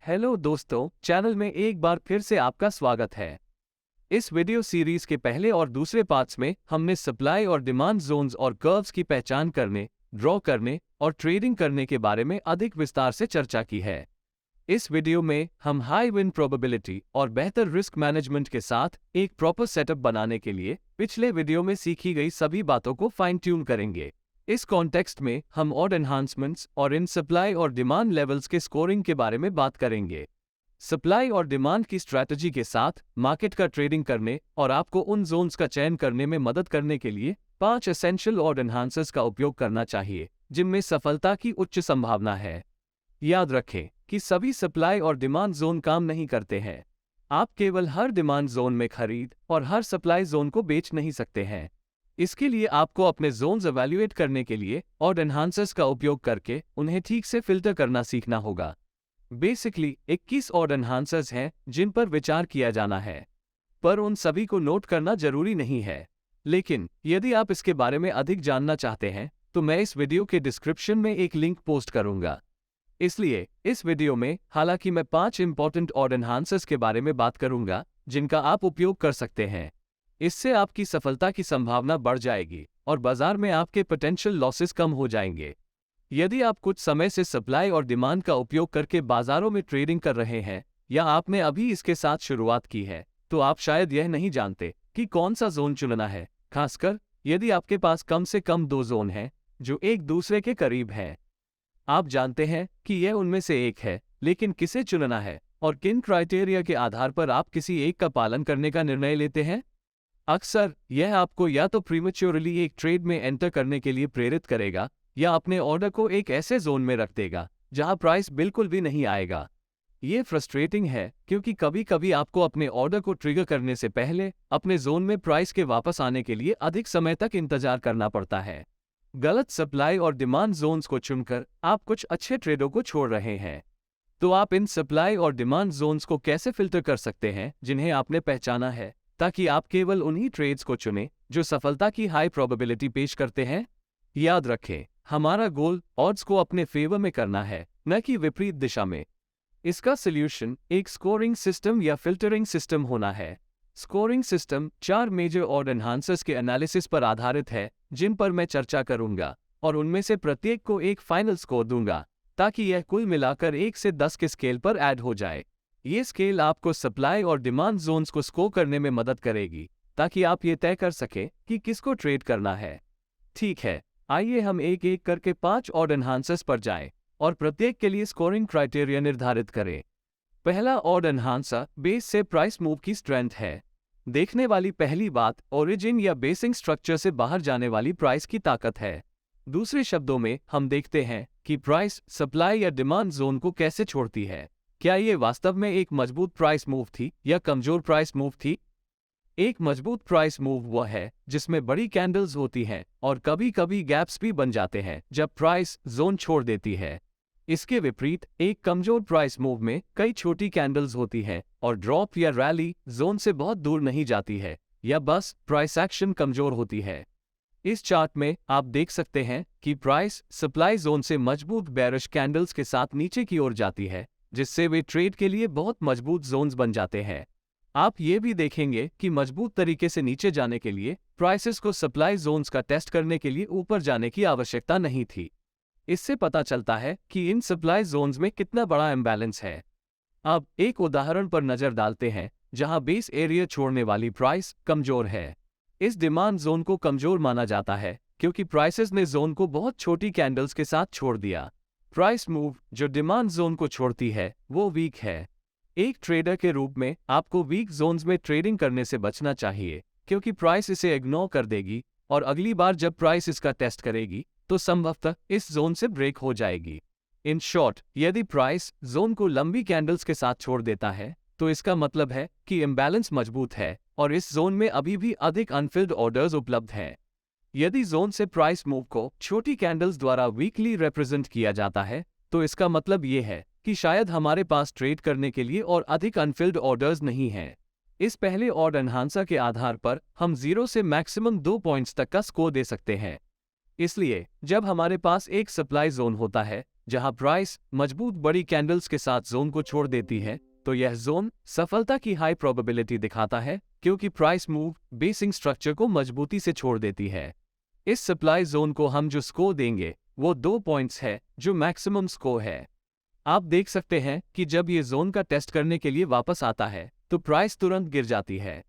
Hello दोस्तों, channel में एक बार फिर से आपका स्वागत है। इस वीडियो सीरीज के पहले और दूसरे पार्ट्स में हमने सप्लाई और डिमांड जोन्स और कर्व्स की पहचान करने, ड्रॉ करने और ट्रेडिंग करने के बारे में अधिक विस्तार से चर्चा की है। इस वीडियो में हम हाई विन प्रोबेबिलिटी और बेहतर रिस्क मैनेजमेंट के साथ एक प्रॉपर सेटअप बनाने के लिए पिछले वीडियो में सीखी गई सभी बातों को फाइन ट्यून करेंगे। इस कॉन्टेक्स्ट में हम ऑड एनहांसमेंट्स और इन सप्लाई और डिमांड लेवल्स के स्कोरिंग के बारे में बात करेंगे। सप्लाई और डिमांड की स्ट्रैटेजी के साथ मार्केट का ट्रेडिंग करने और आपको उन जोन्स का चयन करने में मदद करने के लिए 5 एसेंशियल ऑड एनहांसर्स का उपयोग करना चाहिए, जिनमें सफलता की उच्च संभावना है। याद रखें कि सभी सप्लाई और डिमांड जोन काम नहीं करते हैं। आप केवल हर डिमांड जोन में खरीद और हर सप्लाई जोन को बेच नहीं सकते हैं। इसके लिए आपको अपने जोन्स इवैल्यूएट करने के लिए ऑड एनहांसर्स का उपयोग करके उन्हें ठीक से फिल्टर करना सीखना होगा। बेसिकली 21 ऑड एनहांसर्स हैं जिन पर विचार किया जाना है, पर उन सभी को नोट करना जरूरी नहीं है। लेकिन यदि आप इसके बारे में अधिक जानना चाहते हैं तो मैं इस वीडियो के डिस्क्रिप्शन में एक लिंक पोस्ट करूंगा। इसलिए इस वीडियो में हालांकि मैं 5 इंपॉर्टेंट ऑड एनहांसर्स के बारे में बात करूंगा जिनका आप उपयोग कर सकते हैं। इससे आपकी सफलता की संभावना बढ़ जाएगी और बाजार में आपके पोटेंशियल लॉसेस कम हो जाएंगे। यदि आप कुछ समय से सप्लाई और डिमांड का उपयोग करके बाजारों में ट्रेडिंग कर रहे हैं या आपने अभी इसके साथ शुरुआत की है, तो आप शायद यह नहीं जानते कि कौन सा जोन चुनना है, खासकर यदि आपके पास कम से कम 2 जोन हैं जो एक दूसरे के करीब हैं। आप जानते हैं कि यह उनमें से एक है, लेकिन किसे चुनना है और किन क्राइटेरिया के आधार पर आप किसी एक का पालन करने का निर्णय लेते हैं। अक्सर यह आपको या तो प्रीमेच्योरली एक ट्रेड में एंटर करने के लिए प्रेरित करेगा या अपने ऑर्डर को एक ऐसे जोन में रख देगा जहां प्राइस बिल्कुल भी नहीं आएगा। ये फ्रस्ट्रेटिंग है क्योंकि कभी कभी आपको अपने ऑर्डर को ट्रिगर करने से पहले अपने जोन में प्राइस के वापस आने के लिए अधिक समय तक इंतजार करना पड़ता है। गलत सप्लाई और डिमांड जोन्स को चुनकर आप कुछ अच्छे ट्रेडों को छोड़ रहे हैं। तो आप इन सप्लाई और डिमांड जोन्स को कैसे फिल्टर कर सकते हैं जिन्हें आपने पहचाना है, ताकि आप केवल उन्हीं ट्रेड्स को चुनें जो सफलता की हाई प्रोबेबिलिटी पेश करते हैं। याद रखें, हमारा गोल ऑड्स को अपने फेवर में करना है, न कि विपरीत दिशा में। इसका सॉल्यूशन एक स्कोरिंग सिस्टम या फिल्टरिंग सिस्टम होना है। Scoring system 4 major odd enhancers के एनालिसिस पर आधारित है जिन पर मैं चर्चा करूंगा, और उनमें से प्रत्येक को एक फाइनल स्कोर दूंगा ताकि यह कुल मिलाकर 1 से 10 के स्केल पर ऐड हो जाए। ये स्केल आपको सप्लाई और डिमांड जोन्स को स्कोर करने में मदद करेगी ताकि आप ये तय कर सकें कि किसको ट्रेड करना है। ठीक है, आइए हम एक एक करके 5 ऑड एनहांसर्स पर जाएं और प्रत्येक के लिए स्कोरिंग क्राइटेरिया निर्धारित करें। पहला ऑड एनहांसर बेस से प्राइस मूव की स्ट्रेंथ है। देखने वाली पहली बात ओरिजिन या बेसिंग स्ट्रक्चर से बाहर जाने वाली प्राइस की ताकत है। दूसरे शब्दों में हम देखते हैं कि प्राइस सप्लाई या डिमांड जोन को कैसे छोड़ती है। क्या ये वास्तव में एक मजबूत प्राइस मूव थी या कमजोर प्राइस मूव थी? एक मजबूत प्राइस मूव वह है जिसमें बड़ी कैंडल्स होती हैं और कभी कभी गैप्स भी बन जाते हैं जब प्राइस जोन छोड़ देती है। इसके विपरीत एक कमजोर प्राइस मूव में कई छोटी कैंडल्स होती हैं और ड्रॉप या रैली जोन से बहुत दूर नहीं जाती है, या बस प्राइस एक्शन कमजोर होती है। इस चार्ट में आप देख सकते हैं कि प्राइस सप्लाई जोन से मजबूत बेरिश कैंडल्स के साथ नीचे की ओर जाती है, जिससे वे ट्रेड के लिए बहुत मजबूत जोन्स बन जाते हैं। आप ये भी देखेंगे कि मजबूत तरीके से नीचे जाने के लिए प्राइसेस को सप्लाई जोन्स का टेस्ट करने के लिए ऊपर जाने की आवश्यकता नहीं थी। इससे पता चलता है कि इन सप्लाई जोन्स में कितना बड़ा इम्बैलेंस है। अब एक उदाहरण पर नजर डालते हैं जहां बेस एरिया छोड़ने वाली प्राइस कमजोर है। इस डिमांड जोन को कमजोर माना जाता है क्योंकि प्राइसेस ने जोन को बहुत छोटी कैंडल्स के साथ छोड़ दिया। प्राइस मूव जो डिमांड जोन को छोड़ती है वो वीक है। एक ट्रेडर के रूप में आपको वीक जोन्स में ट्रेडिंग करने से बचना चाहिए क्योंकि प्राइस इसे इग्नोर कर देगी और अगली बार जब प्राइस इसका टेस्ट करेगी तो संभवतः इस जोन से ब्रेक हो जाएगी। इन शॉर्ट, यदि प्राइस जोन को लंबी कैंडल्स के साथ छोड़ देता है तो इसका मतलब है कि इम्बैलेंस मजबूत है और इस जोन में अभी भी अधिक अनफिल्ड ऑर्डर्स उपलब्ध हैं। यदि जोन से प्राइस मूव को छोटी कैंडल्स द्वारा वीकली रिप्रेजेंट किया जाता है तो इसका मतलब ये है कि शायद हमारे पास ट्रेड करने के लिए और अधिक अनफिल्ड ऑर्डर्स नहीं हैं। इस पहले ऑड एनहांसर के आधार पर हम 0 से मैक्सिमम 2 पॉइंट्स तक का स्कोर दे सकते हैं। इसलिए जब हमारे पास एक सप्लाई जोन होता है जहां प्राइस मजबूत बड़ी कैंडल्स के साथ जोन को छोड़ देती है, तो यह जोन सफलता की हाई प्रोबेबिलिटी दिखाता है, क्योंकि प्राइस मूव बेसिक स्ट्रक्चर को मजबूती से छोड़ देती है। इस सप्लाई जोन को हम जो स्कोर देंगे वो 2 पॉइंट्स है, जो मैक्सिमम स्कोर है। आप देख सकते हैं कि जब ये जोन का टेस्ट करने के लिए वापस आता है तो प्राइस तुरंत गिर जाती है।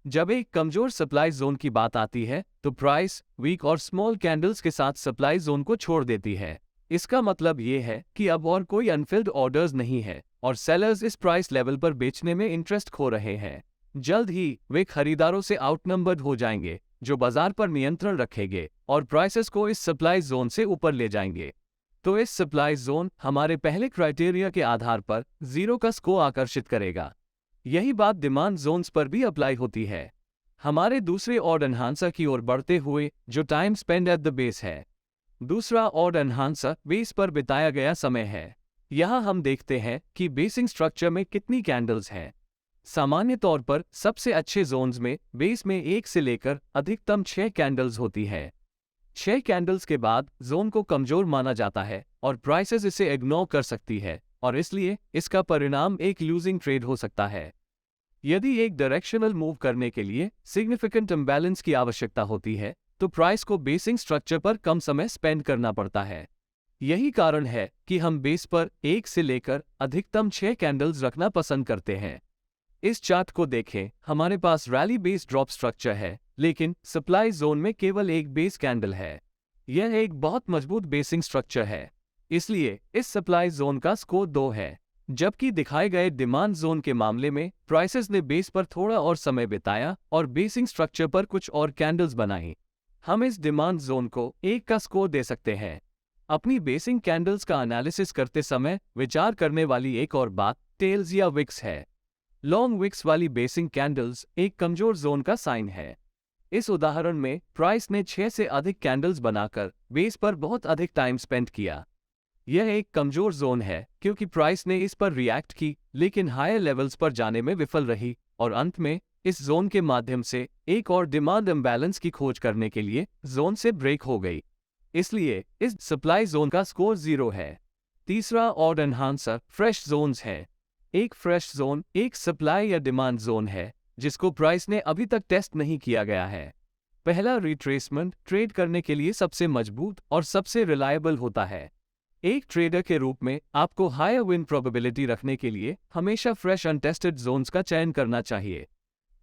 जब एक कमजोर सप्लाई जोन की बात आती है तो प्राइस वीक और स्मॉल कैंडल्स के साथ सप्लाई जोन को छोड़ देती है। इसका मतलब ये है कि अब और कोई अनफिल्ड ऑर्डर्स नहीं है और सेलर्स इस प्राइस लेवल पर बेचने में इंटरेस्ट खो रहे हैं। जल्द ही वे खरीदारों से आउटनंबर्ड हो जाएंगे, जो बाजार पर नियंत्रण रखेंगे और प्राइसेस को इस सप्लाई जोन से ऊपर ले जाएंगे। तो इस सप्लाई जोन हमारे पहले क्राइटेरिया के आधार पर 0 का स्कोर आकर्षित करेगा। यही बात डिमांड जोन्स पर भी अप्लाई होती है। हमारे दूसरे ऑड एनहांसर की ओर बढ़ते हुए, जो time spend at the base है। दूसरा ऑड एनहांसर बेस पर बिताया गया समय है। यहाँ हम देखते हैं कि बेसिक स्ट्रक्चर में कितनी कैंडल्स हैं। सामान्य तौर पर सबसे अच्छे जोन्स में बेस में 1 से लेकर अधिकतम 6 कैंडल्स होती है। 6 कैंडल्स के बाद जोन को कमजोर माना जाता है और प्राइसेस इसे इग्नोर कर सकती है और इसलिए इसका परिणाम एक लूजिंग ट्रेड हो सकता है। यदि एक डायरेक्शनल मूव करने के लिए सिग्निफिकेंट इम्बैलेंस की आवश्यकता होती है तो प्राइस को बेसिक स्ट्रक्चर पर कम समय स्पेंड करना पड़ता है। यही कारण है कि हम बेस पर 1 से लेकर अधिकतम 6 कैंडल्स रखना पसंद करते हैं। इस चार्ट को देखें, हमारे पास रैली बेस ड्रॉप स्ट्रक्चर है, लेकिन सप्लाई जोन में केवल एक बेस कैंडल है। यह एक बहुत मजबूत बेसिक स्ट्रक्चर है, इसलिए इस सप्लाई जोन का स्कोर 2 है। जबकि दिखाए गए डिमांड जोन के मामले में प्राइसेस ने बेस पर थोड़ा और समय बिताया और बेसिक स्ट्रक्चर पर कुछ और कैंडल्स बनाई। हम इस डिमांड जोन को 1 का स्कोर दे सकते हैं। अपनी बेसिक कैंडल्स का एनालिसिस करते समय विचार करने वाली एक और बात टेल्स या विक्स है। लॉन्ग विक्स वाली बेसिक कैंडल्स एक कमजोर जोन का साइन है। इस उदाहरण में प्राइस ने 6 से अधिक कैंडल्स बनाकर बेस पर बहुत अधिक टाइम स्पेंड किया। यह एक कमजोर जोन है क्योंकि प्राइस ने इस पर रिएक्ट की, लेकिन हायर लेवल्स पर जाने में विफल रही और अंत में इस जोन के माध्यम से एक और डिमांड इम्बैलेंस की खोज करने के लिए जोन से ब्रेक हो गई। इसलिए इस सप्लाई जोन का स्कोर 0 है। तीसरा ऑड एनहांसर फ्रेश जोन्स है। एक फ्रेश जोन एक सप्लाई या डिमांड जोन है जिसको प्राइस ने अभी तक टेस्ट नहीं किया गया है। पहला रिट्रेसमेंट ट्रेड करने के लिए सबसे मजबूत और सबसे रिलायबल होता है। एक ट्रेडर के रूप में आपको हायर विन प्रोबेबिलिटी रखने के लिए हमेशा फ्रेश अनटेस्टेड जोन्स का चयन करना चाहिए।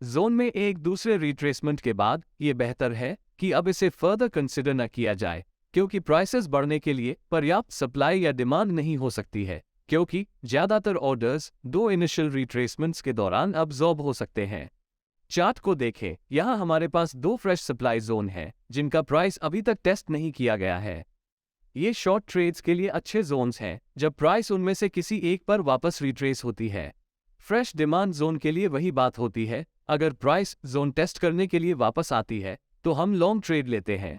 जोन में एक दूसरे रिट्रेसमेंट के बाद ये बेहतर है कि अब इसे फर्दर कंसिडर न किया जाए, क्योंकि प्राइसेस बढ़ने के लिए पर्याप्त सप्लाई या डिमांड नहीं हो सकती है, क्योंकि ज्यादातर ऑर्डर्स 2 इनिशियल रिट्रेसमेंट्स के दौरान अब्सॉर्ब हो सकते हैं। चार्ट को देखें, यहाँ हमारे पास 2 फ्रेश सप्लाई जोन हैं जिनका प्राइस अभी तक टेस्ट नहीं किया गया है। ये शॉर्ट ट्रेड्स के लिए अच्छे जोन्स हैं जब प्राइस उनमें से किसी एक पर वापस रिट्रेस होती है। फ्रेश डिमांड जोन के लिए वही बात होती है। अगर प्राइस जोन टेस्ट करने के लिए वापस आती है तो हम लॉन्ग ट्रेड लेते हैं।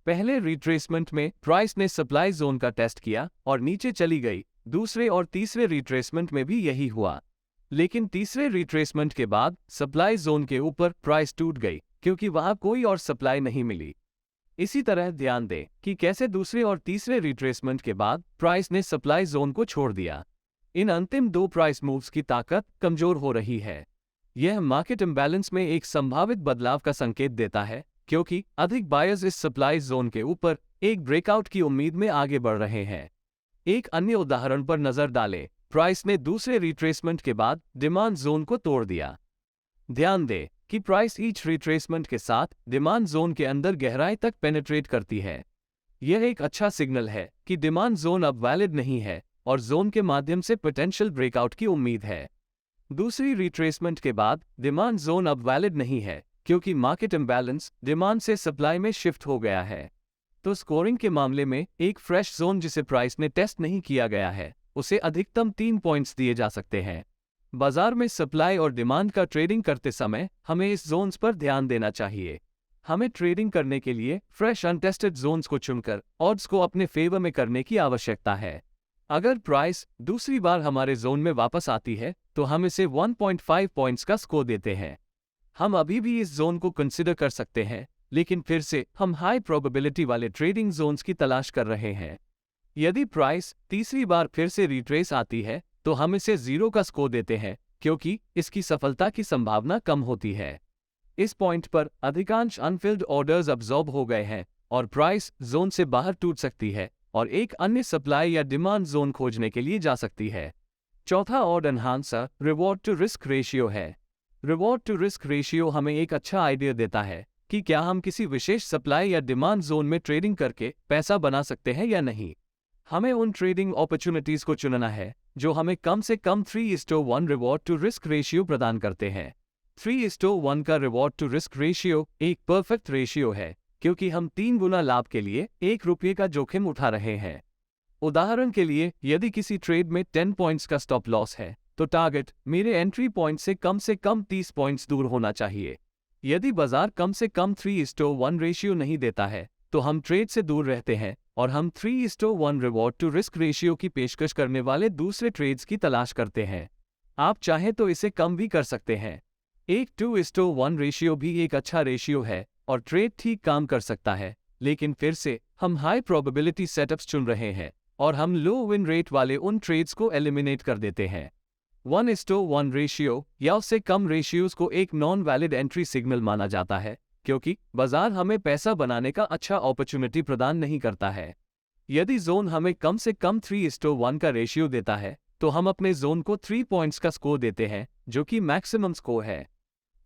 पहले रिट्रेसमेंट में प्राइस ने सप्लाई जोन का टेस्ट किया और नीचे चली गई। दूसरे और तीसरे रिट्रेसमेंट में भी यही हुआ, लेकिन तीसरे रिट्रेसमेंट के बाद सप्लाई जोन के ऊपर प्राइस टूट गई क्योंकि वहां कोई और सप्लाई नहीं मिली। इसी तरह ध्यान दें कि कैसे दूसरे और तीसरे रिट्रेसमेंट के बाद प्राइस ने सप्लाई जोन को छोड़ दिया। इन अंतिम 2 प्राइस मूव्स की ताकत कमजोर हो रही है। यह मार्केट इम्बैलेंस में एक संभावित बदलाव का संकेत देता है, क्योंकि अधिक बायर्स इस सप्लाई जोन के ऊपर एक ब्रेकआउट की उम्मीद में आगे बढ़ रहे हैं। एक अन्य उदाहरण पर नजर डालें। प्राइस ने दूसरे रिट्रेसमेंट के बाद डिमांड जोन को तोड़ दिया। ध्यान दें कि प्राइस ईच रिट्रेसमेंट के साथ डिमांड जोन के अंदर गहराई तक पेनिट्रेट करती है। यह एक अच्छा सिग्नल है कि डिमांड जोन अब वैलिड नहीं है और जोन के माध्यम से पोटेंशियल ब्रेकआउट की उम्मीद है। दूसरी रिट्रेसमेंट के बाद डिमांड जोन अब वैलिड नहीं है क्योंकि मार्केट इम्बैलेंस डिमांड से सप्लाई में शिफ्ट हो गया है। तो स्कोरिंग के मामले में एक फ्रेश जोन जिसे प्राइस ने टेस्ट नहीं किया गया है, उसे अधिकतम 3 पॉइंट्स दिए जा सकते हैं। बाजार में सप्लाई और डिमांड का ट्रेडिंग करते समय हमें इस जोन्स पर ध्यान देना चाहिए। हमें ट्रेडिंग करने के लिए फ्रेश अनटेस्टेड जोन्स को चुनकर ऑड्स को अपने फेवर में करने की आवश्यकता है। अगर प्राइस दूसरी बार हमारे जोन में वापस आती है तो हम इसे 1.5 पॉइंट्स का स्कोर देते हैं। हम अभी भी इस जोन को कंसिडर कर सकते हैं, लेकिन फिर से हम हाई प्रोबेबिलिटी वाले ट्रेडिंग जोन्स की तलाश कर रहे हैं। यदि प्राइस तीसरी बार फिर से रिट्रेस आती है तो हम इसे 0 का स्कोर देते हैं, क्योंकि इसकी सफलता की संभावना कम होती है। इस पॉइंट पर अधिकांश अनफिल्ड ऑर्डर्स अब्जॉर्ब हो गए हैं और प्राइस जोन से बाहर टूट सकती है और एक अन्य सप्लाई या डिमांड जोन खोजने के लिए जा सकती है। चौथा odd enhancer reward to risk ratio है। रिवॉर्ड टू रिस्क रेशियो हमें एक अच्छा आइडिया देता है कि क्या हम किसी विशेष सप्लाई या डिमांड जोन में ट्रेडिंग करके पैसा बना सकते हैं या नहीं। हमें उन ट्रेडिंग अपॉर्चुनिटीज को चुनना है जो हमें कम से कम 3:1 रिवॉर्ड टू रिस्क रेशियो प्रदान करते हैं। 3:1 का रिवॉर्ड टू रिस्क रेशियो एक परफेक्ट रेशियो है, क्योंकि हम 3 गुना लाभ के लिए 1 रुपये का जोखिम उठा रहे हैं। उदाहरण के लिए, यदि किसी ट्रेड में 10 पॉइंट्स का स्टॉप लॉस है तो टारगेट मेरे एंट्री पॉइंट से कम 30 पॉइंट्स दूर होना चाहिए। यदि बाजार कम से कम 3:1 रेशियो नहीं देता है तो हम ट्रेड से दूर रहते हैं और हम 3:1 रिवॉर्ड टू रिस्क रेशियो की पेशकश करने वाले दूसरे ट्रेड्स की तलाश करते हैं। आप चाहें तो इसे कम भी कर सकते हैं। एक 2:1 रेशियो भी एक अच्छा रेशियो है और ट्रेड ठीक काम कर सकता है, लेकिन फिर से हम हाई प्रोबेबिलिटी सेटअप्स चुन रहे हैं और हम लो विन रेट वाले उन ट्रेड्स को एलिमिनेट कर देते हैं। 1:1 रेशियो या उससे कम रेशियोज को एक नॉन वैलिड एंट्री सिग्नल माना जाता है, क्योंकि बाजार हमें पैसा बनाने का अच्छा अपॉर्चुनिटी प्रदान नहीं करता है। यदि जोन हमें कम से कम 3:1 का रेशियो देता है तो हम अपने जोन को 3 पॉइंट्स का स्कोर देते हैं, जो कि मैक्सिमम स्कोर है।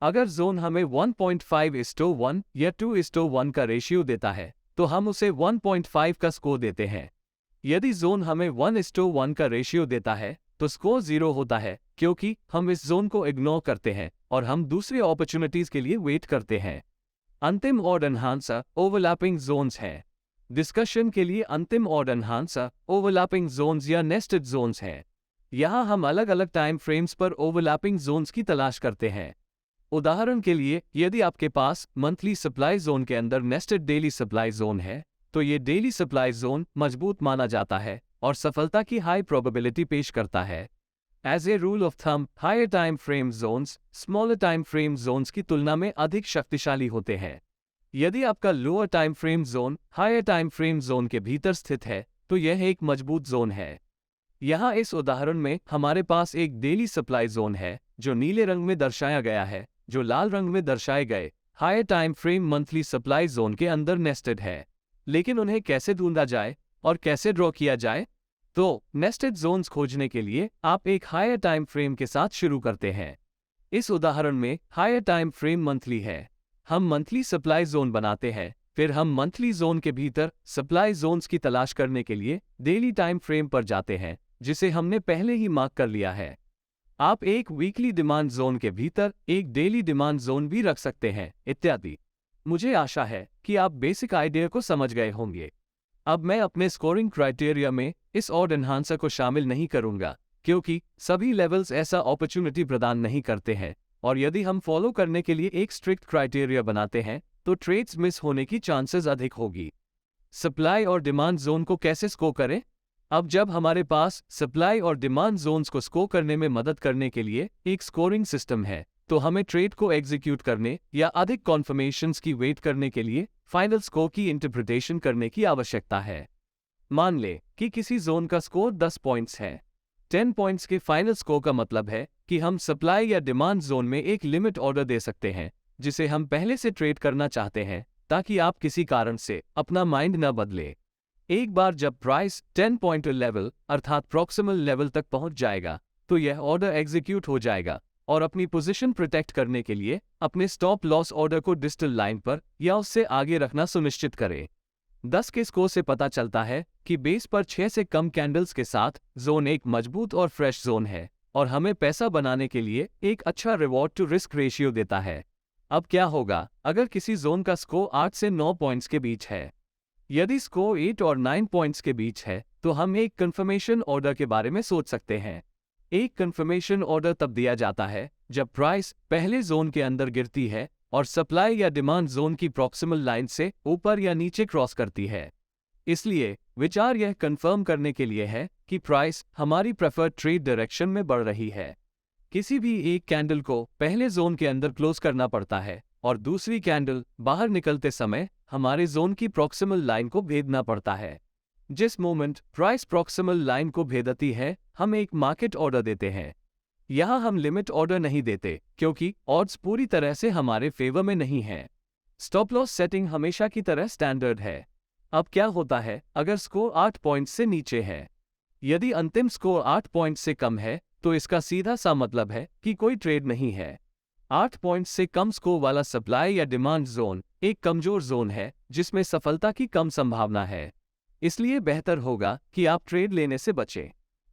अगर जोन हमें 1.5:1 या 2:1 का रेशियो देता है तो हम उसे 1.5 का स्कोर देते हैं। यदि जोन हमें 1:1 का रेशियो देता है तो स्कोर 0 होता है, क्योंकि हम इस जोन को इग्नोर करते हैं और हम दूसरी अपॉर्चुनिटीज के लिए वेट करते हैं। अंतिम ऑड एनहांसर ओवरलैपिंग जोन्स है। डिस्कशन के लिए अंतिम ऑड एनहांसर ओवरलैपिंग जोन्स या नेस्टेड जोन्स हैं। यहाँ हम अलग अलग टाइम फ्रेम्स पर ओवरलैपिंग जोन्स की तलाश करते हैं। उदाहरण के लिए, यदि आपके पास मंथली सप्लाई जोन के अंदर नेस्टेड डेली सप्लाई जोन है तो ये डेली सप्लाई जोन मजबूत माना जाता है और सफलता की हाई प्रोबेबिलिटी पेश करता है। As a rule of thumb, higher time frame zones smaller time frame zones की तुलना में अधिक शक्तिशाली होते हैं। यदि आपका lower time frame zone higher time frame zone के भीतर स्थित है तो यह एक मजबूत जोन है। यहाँ इस उदाहरण में हमारे पास एक डेली सप्लाई जोन है जो नीले रंग में दर्शाया गया है, जो लाल रंग में दर्शाए गए higher time frame monthly supply zone के अंदर नेस्टेड है। लेकिन उन्हें कैसे ढूंढा जाए और कैसे ड्रॉ किया जाए? तो नेस्टेड जोन्स खोजने के लिए आप एक हायर टाइम फ्रेम के साथ शुरू करते हैं। इस उदाहरण में हायर टाइम फ्रेम मंथली है। हम मंथली सप्लाई जोन बनाते हैं, फिर हम मंथली जोन के भीतर सप्लाई जोन्स की तलाश करने के लिए डेली टाइम फ्रेम पर जाते हैं, जिसे हमने पहले ही मार्क कर लिया है। आप एक वीकली डिमांड जोन के भीतर एक डेली डिमांड जोन भी रख सकते हैं, इत्यादि। मुझे आशा है कि आप बेसिक आइडिया को समझ गए होंगे। अब मैं अपने स्कोरिंग क्राइटेरिया में इस ऑड एनहांसर को शामिल नहीं करूंगा, क्योंकि सभी लेवल्स ऐसा अपॉर्चुनिटी प्रदान नहीं करते हैं, और यदि हम फॉलो करने के लिए एक स्ट्रिक्ट क्राइटेरिया बनाते हैं तो ट्रेड्स मिस होने की चांसेस अधिक होगी। सप्लाई और डिमांड जोन को कैसे स्कोर करें? अब जब हमारे पास सप्लाई और डिमांड जोन्स को स्कोर करने में मदद करने के लिए एक स्कोरिंग सिस्टम है, तो हमें ट्रेड को एग्जीक्यूट करने या अधिक कॉन्फर्मेशंस की वेट करने के लिए फाइनल स्कोर की इंटरप्रिटेशन करने की आवश्यकता है। मान ले कि किसी जोन का स्कोर 10 पॉइंट्स है। 10 पॉइंट्स के फाइनल स्कोर का मतलब है कि हम सप्लाई या डिमांड जोन में एक लिमिट ऑर्डर दे सकते हैं, जिसे हम पहले से ट्रेड करना चाहते हैं, ताकि आप किसी कारण से अपना माइंड न बदले। एक बार जब प्राइस 10 पॉइंट लेवल अर्थात प्रॉक्सिमल लेवल तक पहुंच जाएगा तो यह ऑर्डर एग्जीक्यूट हो जाएगा और अपनी पोजीशन प्रोटेक्ट करने के लिए अपने स्टॉप लॉस ऑर्डर को डिजिटल लाइन पर या उससे आगे रखना सुनिश्चित करें। 10 के स्कोर से पता चलता है कि बेस पर 6 से कम कैंडल्स के साथ जोन एक मजबूत और फ्रेश जोन है और हमें पैसा बनाने के लिए एक अच्छा रिवॉर्ड टू रिस्क रेशियो देता है। अब क्या होगा अगर किसी जोन का स्कोर 8 से 9 पॉइंट्स के बीच है? यदि स्कोर 8 और 9 पॉइंट्स के बीच है तो हम एक कंफर्मेशन ऑर्डर के बारे में सोच सकते हैं। एक कंफर्मेशन ऑर्डर तब दिया जाता है जब प्राइस पहले जोन के अंदर गिरती है और सप्लाई या डिमांड जोन की प्रॉक्सिमल लाइन से ऊपर या नीचे क्रॉस करती है। इसलिए विचार यह कंफर्म करने के लिए है कि प्राइस हमारी प्रेफर्ड ट्रेड डायरेक्शन में बढ़ रही है। किसी भी एक कैंडल को पहले जोन के अंदर क्लोज करना पड़ता है और दूसरी कैंडल बाहर निकलते समय हमारे जोन की प्रॉक्सिमल लाइन को भेदना पड़ता है। जिस मोमेंट प्राइस प्रॉक्सिमल लाइन को भेदती है, हम एक मार्केट ऑर्डर देते हैं। यहाँ हम लिमिट ऑर्डर नहीं देते क्योंकि ऑड्स पूरी तरह से हमारे फेवर में नहीं है। स्टॉप लॉस सेटिंग हमेशा की तरह स्टैंडर्ड है। अब क्या होता है अगर स्कोर 8 पॉइंट्स से नीचे है? यदि अंतिम स्कोर 8 पॉइंट्स से कम है तो इसका सीधा सा मतलब है कि कोई ट्रेड नहीं है। 8 पॉइंट्स से कम स्कोर वाला सप्लाई या डिमांड जोन एक कमजोर जोन है जिसमें सफलता की कम संभावना है। इसलिए बेहतर होगा कि आप ट्रेड लेने से बचें।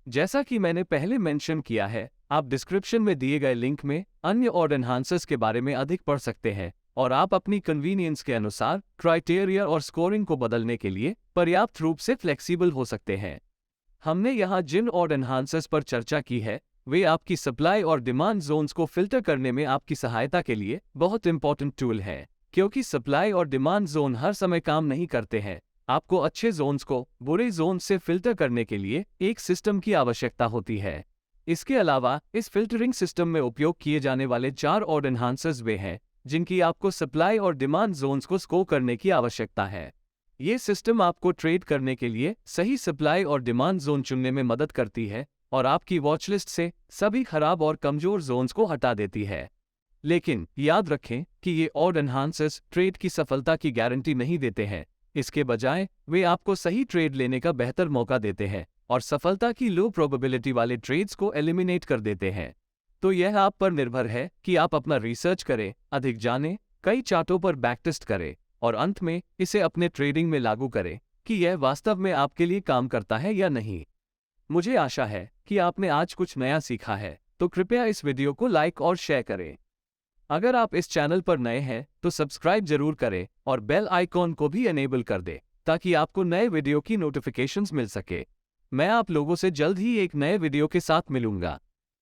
जैसा कि मैंने पहले मेंशन किया है, आप डिस्क्रिप्शन में दिए गए लिंक में अन्य ऑड एनहांसर्स के बारे में अधिक पढ़ सकते हैं और आप अपनी कन्वीनियंस के अनुसार क्राइटेरिया और स्कोरिंग को बदलने के लिए पर्याप्त रूप से फ्लेक्सिबल हो सकते हैं। हमने यहाँ जिन ऑड एनहांसर्स पर चर्चा की है वे आपकी सप्लाई और डिमांड जोन्स को फिल्टर करने में आपकी सहायता के लिए बहुत इंपॉर्टेंट टूल है। क्योंकि सप्लाई और डिमांड जोन हर समय काम नहीं करते हैं, आपको अच्छे जोन्स को बुरे जोन से फिल्टर करने के लिए एक सिस्टम की आवश्यकता होती है। इसके अलावा इस फिल्टरिंग सिस्टम में उपयोग किए जाने वाले 4 ऑड एनहांसर्स वे हैं जिनकी आपको सप्लाई और डिमांड जोन्स को स्कोर करने की आवश्यकता है। ये सिस्टम आपको ट्रेड करने के लिए सही सप्लाई और डिमांड जोन चुनने में मदद करती है और आपकी वॉचलिस्ट से सभी खराब और कमजोर जोन्स को हटा देती है। लेकिन याद रखें कि ये ऑड एनहांसर्स ट्रेड की सफलता की गारंटी नहीं देते हैं। इसके बजाय वे आपको सही ट्रेड लेने का बेहतर मौका देते हैं और सफलता की लो प्रोबेबिलिटी वाले ट्रेड्स को एलिमिनेट कर देते हैं। तो यह आप पर निर्भर है कि आप अपना रिसर्च करें, अधिक जानें, कई चार्टों पर बैकटेस्ट करें और अंत में इसे अपने ट्रेडिंग में लागू करें कि यह वास्तव में आपके लिए काम करता है या नहीं। मुझे आशा है कि आपने आज कुछ नया सीखा है, तो कृपया इस वीडियो को लाइक और शेयर करें। अगर आप इस चैनल पर नए हैं तो सब्सक्राइब जरूर करें और बेल आइकॉन को भी एनेबल कर दें ताकि आपको नए वीडियो की नोटिफिकेशंस मिल सके। मैं आप लोगों से जल्द ही एक नए वीडियो के साथ मिलूंगा।